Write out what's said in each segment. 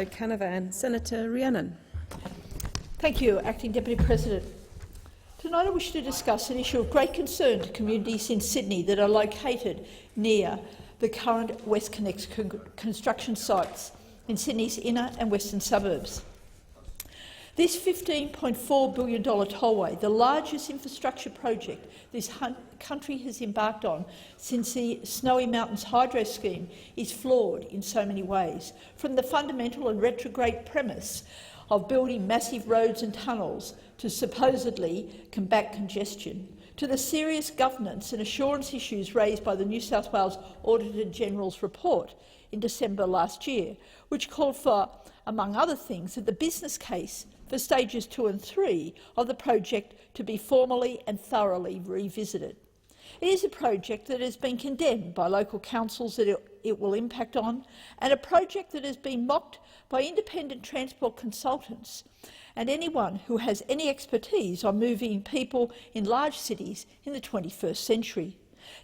Canavan. Senator Rhiannon. Thank you, Acting Deputy President. Tonight I wish to discuss an issue of great concern to communities in Sydney that are located near the current WestConnex construction sites in Sydney's inner and western suburbs. This $15.4 billion tollway, the largest infrastructure project this country has embarked on since the Snowy Mountains Hydro Scheme, is flawed in so many ways, from the fundamental and retrograde premise of building massive roads and tunnels to supposedly combat congestion, to the serious governance and assurance issues raised by the New South Wales Auditor-General's report in December last year, which called for, among other things, that the business case for stages 2 and 3 of the project to be formally and thoroughly revisited. It is a project that has been condemned by local councils that it will impact on, and a project that has been mocked by independent transport consultants and anyone who has any expertise on moving people in large cities in the 21st century.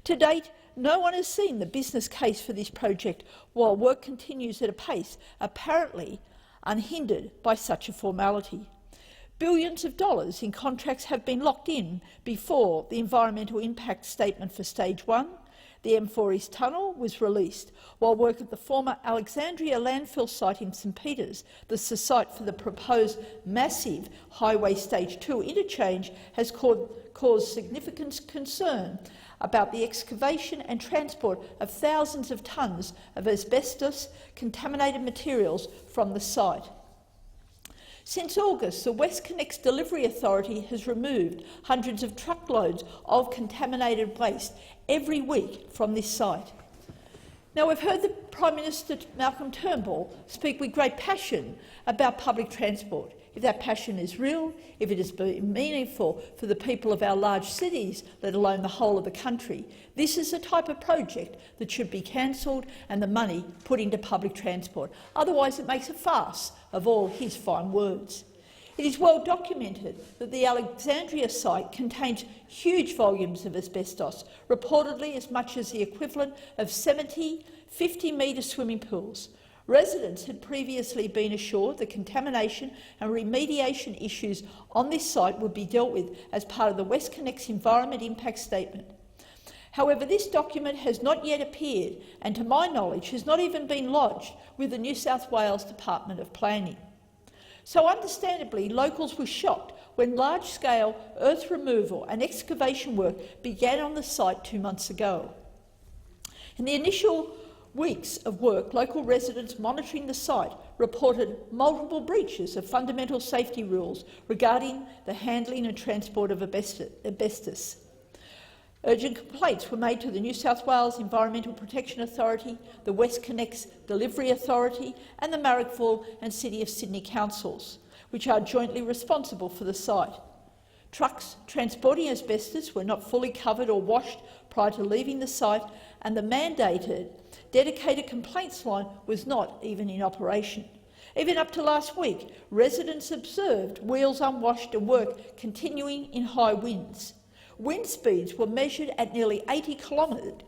To date, no one has seen the business case for this project, while work continues at a pace apparently unhindered by such a formality. Billions of dollars in contracts have been locked in before the environmental impact statement for Stage 1, the M4 East Tunnel, was released, while work at the former Alexandria landfill site in St Peters, the site for the proposed massive Highway Stage 2 interchange, has caused significant concern about the excavation and transport of thousands of tonnes of asbestos contaminated materials from the site. Since August, the WestConnex Delivery Authority has removed hundreds of truckloads of contaminated waste every week from this site. Now, we've heard the Prime Minister, Malcolm Turnbull, speak with great passion about public transport. If that passion is real, if it is meaningful for the people of our large cities, let alone the whole of the country, this is the type of project that should be cancelled and the money put into public transport. Otherwise, it makes a farce of all his fine words. It is well documented that the Alexandria site contains huge volumes of asbestos, reportedly as much as the equivalent of 70 50-metre swimming pools. Residents had previously been assured that contamination and remediation issues on this site would be dealt with as part of the WestConnex Environment Impact Statement. However, this document has not yet appeared and, to my knowledge, has not even been lodged with the New South Wales Department of Planning. So, understandably, locals were shocked when large-scale earth removal and excavation work began on the site 2 months ago. In the initial weeks of work, local residents monitoring the site reported multiple breaches of fundamental safety rules regarding the handling and transport of asbestos. Urgent complaints were made to the New South Wales Environmental Protection Authority, the WestConnex Delivery Authority and the Marrickville and City of Sydney councils, which are jointly responsible for the site. Trucks transporting asbestos were not fully covered or washed prior to leaving the site, and the mandated dedicated complaints line was not even in operation. Even up to last week, residents observed wheels unwashed and work continuing in high winds. Wind speeds were measured at nearly 80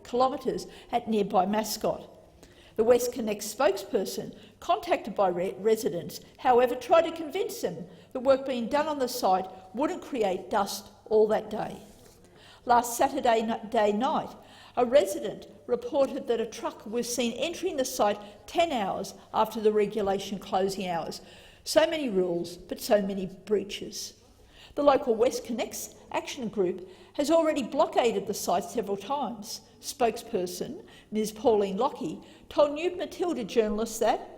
kilometres at nearby Mascot. The WestConnex spokesperson, contacted by residents, however, tried to convince them the work being done on the site wouldn't create dust all that day. Last Saturday night, a resident reported that a truck was seen entering the site 10 hours after the regulation closing hours. So many rules, but so many breaches. The local WestConnex Action Group has already blockaded the site several times. Spokesperson Ms Pauline Lockie told New Matilda journalists that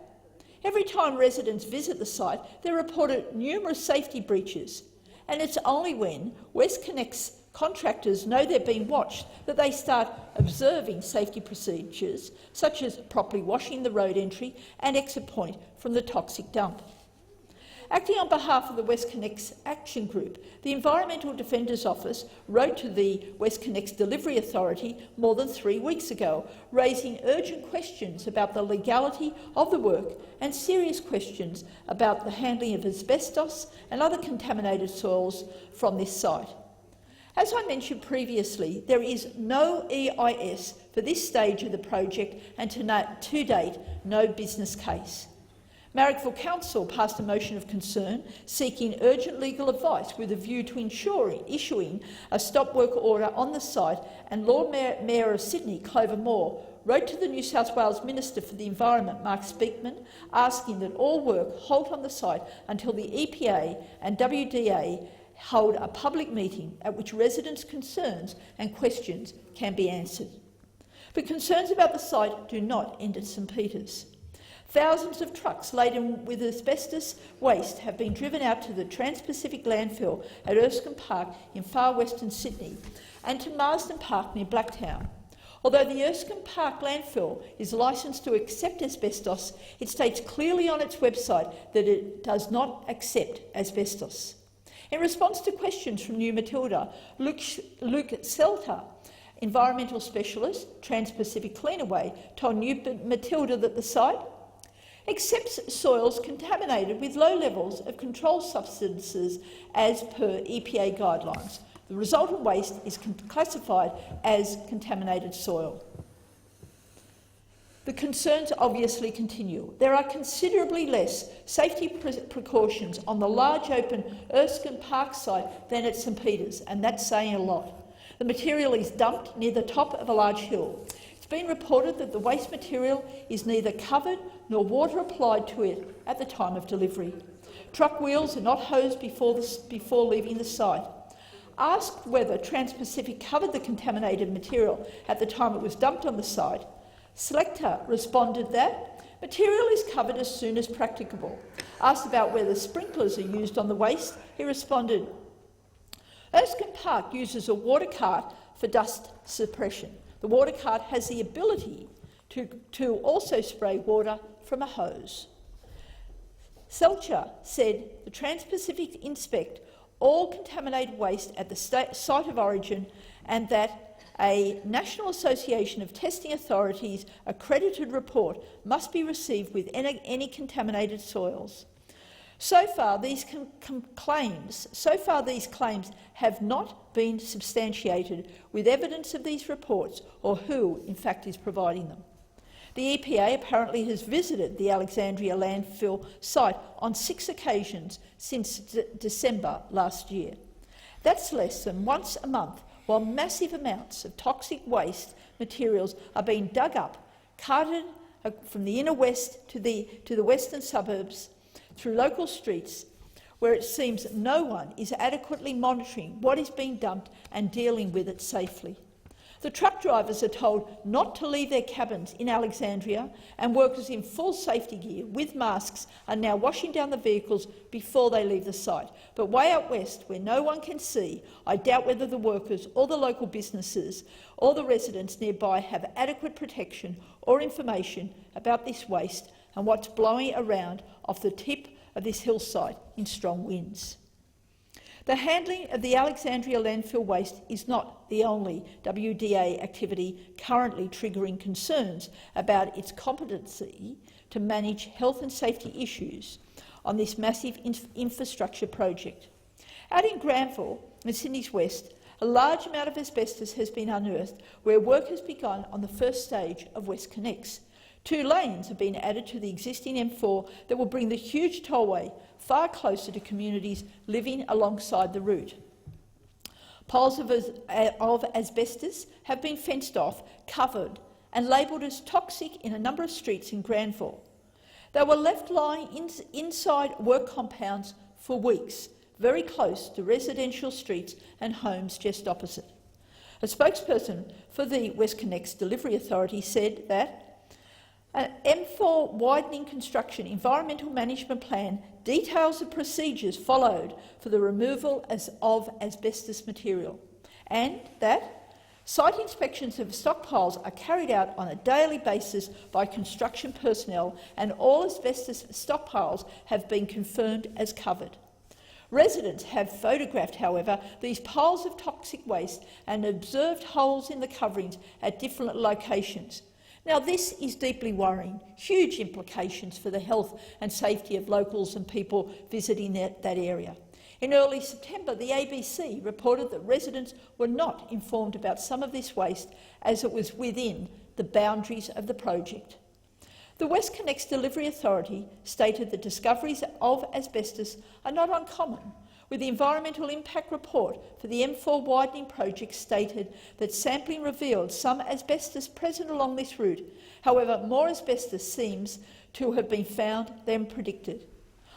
every time residents visit the site, they're reported numerous safety breaches, and it's only when WestConnex contractors know they're being watched that they start observing safety procedures, such as properly washing the road entry and exit point from the toxic dump. Acting on behalf of the WestConnex Action Group, the Environmental Defender's Office wrote to the WestConnex Delivery Authority more than 3 weeks ago, raising urgent questions about the legality of the work and serious questions about the handling of asbestos and other contaminated soils from this site. As I mentioned previously, there is no EIS for this stage of the project and to date, no business case. Marrickville Council passed a motion of concern seeking urgent legal advice with a view to issuing a stop work order on the site, and Lord Mayor of Sydney, Clover Moore, wrote to the New South Wales Minister for the Environment, Mark Speakman, asking that all work halt on the site until the EPA and WDA hold a public meeting at which residents' concerns and questions can be answered. But concerns about the site do not end at St Peters. Thousands of trucks laden with asbestos waste have been driven out to the Trans-Pacific landfill at Erskine Park in far western Sydney and to Marsden Park near Blacktown. Although the Erskine Park landfill is licensed to accept asbestos, it states clearly on its website that it does not accept asbestos. In response to questions from New Matilda, Luke Selter, environmental specialist, Trans-Pacific Cleanaway, told New Matilda that the site accepts soils contaminated with low levels of controlled substances as per EPA guidelines. The resultant waste is classified as contaminated soil. The concerns obviously continue. There are considerably less safety precautions on the large open Erskine Park site than at St Peters, and that's saying a lot. The material is dumped near the top of a large hill. It's been reported that the waste material is neither covered nor water applied to it at the time of delivery. Truck wheels are not hosed before leaving the site. Asked whether Trans-Pacific covered the contaminated material at the time it was dumped on the site, Selector responded that material is covered as soon as practicable. Asked about whether sprinklers are used on the waste, he responded, Erskine Park uses a water cart for dust suppression. The water cart has the ability to also spray water from a hose. Selcher said the Trans-Pacific inspect all contaminated waste at the site of origin and that a National Association of Testing Authorities accredited report must be received with any contaminated soils. So far, these claims have not been substantiated with evidence of these reports or who, in fact, is providing them. The EPA apparently has visited the Alexandria landfill site on 6 occasions since December last year. That's less than once a month, while massive amounts of toxic waste materials are being dug up, carted from the inner west to the western suburbs through local streets, where it seems no one is adequately monitoring what is being dumped and dealing with it safely. The truck drivers are told not to leave their cabins in Alexandria, and workers in full safety gear with masks are now washing down the vehicles before they leave the site. But way out west, where no one can see, I doubt whether the workers or the local businesses or the residents nearby have adequate protection or information about this waste and what's blowing around off the tip of this hillside in strong winds. The handling of the Alexandria landfill waste is not the only WDA activity currently triggering concerns about its competency to manage health and safety issues on this massive infrastructure project. Out in Granville, in Sydney's west, a large amount of asbestos has been unearthed where work has begun on the first stage of WestConnex. 2 lanes have been added to the existing M4 that will bring the huge tollway far closer to communities living alongside the route. Piles of asbestos have been fenced off, covered and labelled as toxic in a number of streets in Granville. They were left lying inside work compounds for weeks, very close to residential streets and homes just opposite. A spokesperson for the WestConnex Delivery Authority said that an M4 widening construction environmental management plan details the procedures followed for the removal of asbestos material, and that site inspections of stockpiles are carried out on a daily basis by construction personnel, and all asbestos stockpiles have been confirmed as covered. Residents have photographed, however, these piles of toxic waste and observed holes in the coverings at different locations. Now, this is deeply worrying, huge implications for the health and safety of locals and people visiting that area. In early September, the ABC reported that residents were not informed about some of this waste as it was within the boundaries of the project. The WestConnex Delivery Authority stated that discoveries of asbestos are not uncommon, with the environmental impact report for the M4 widening project stated that sampling revealed some asbestos present along this route. However, more asbestos seems to have been found than predicted.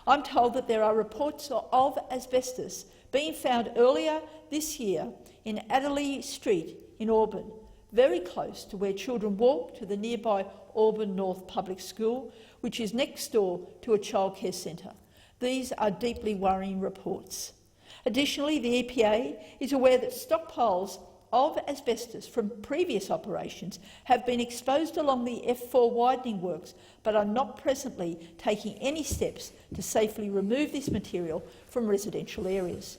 I'm told that there are reports of asbestos being found earlier this year in Adderley Street in Auburn, very close to where children walk to the nearby Auburn North Public School, which is next door to a childcare centre. These are deeply worrying reports. Additionally, the EPA is aware that stockpiles of asbestos from previous operations have been exposed along the F4 widening works, but are not presently taking any steps to safely remove this material from residential areas.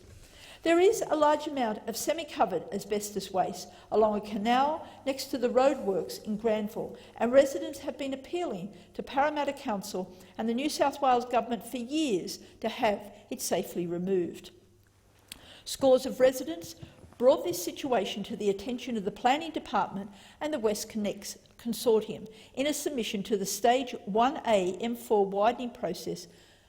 There is a large amount of semi-covered asbestos waste along a canal next to the roadworks in Granville, and residents have been appealing to Parramatta Council and the New South Wales Government for years to have it safely removed. Scores of residents brought this situation to the attention of the Planning Department and the WestConnex Consortium in a submission to the Stage 1A M4 widening process,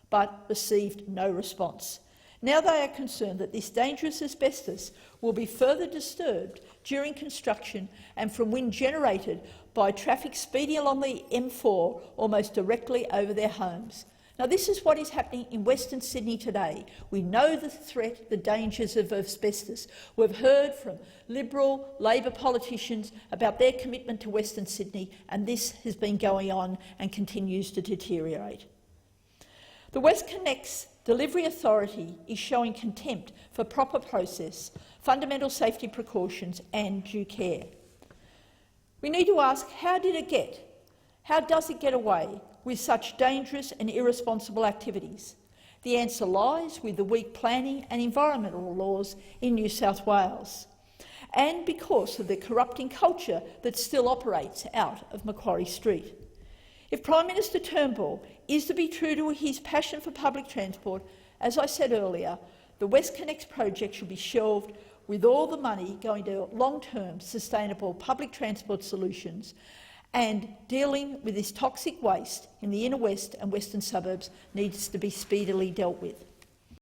but received no response. Now they are concerned that this dangerous asbestos will be further disturbed during construction and from wind generated by traffic speeding along the M4 almost directly over their homes. Now, this is what is happening in Western Sydney today. We know the threat, the dangers of asbestos. We've heard from Liberal, Labor politicians about their commitment to Western Sydney, and this has been going on and continues to deteriorate. The WestConnex Delivery Authority is showing contempt for proper process, fundamental safety precautions and due care. We need to ask, how does it get away with such dangerous and irresponsible activities? The answer lies with the weak planning and environmental laws in New South Wales, and because of the corrupting culture that still operates out of Macquarie Street. If Prime Minister Turnbull is to be true to his passion for public transport, as I said earlier, the WestConnex project should be shelved, with all the money going to long-term sustainable public transport solutions, and dealing with this toxic waste in the inner west and western suburbs needs to be speedily dealt with.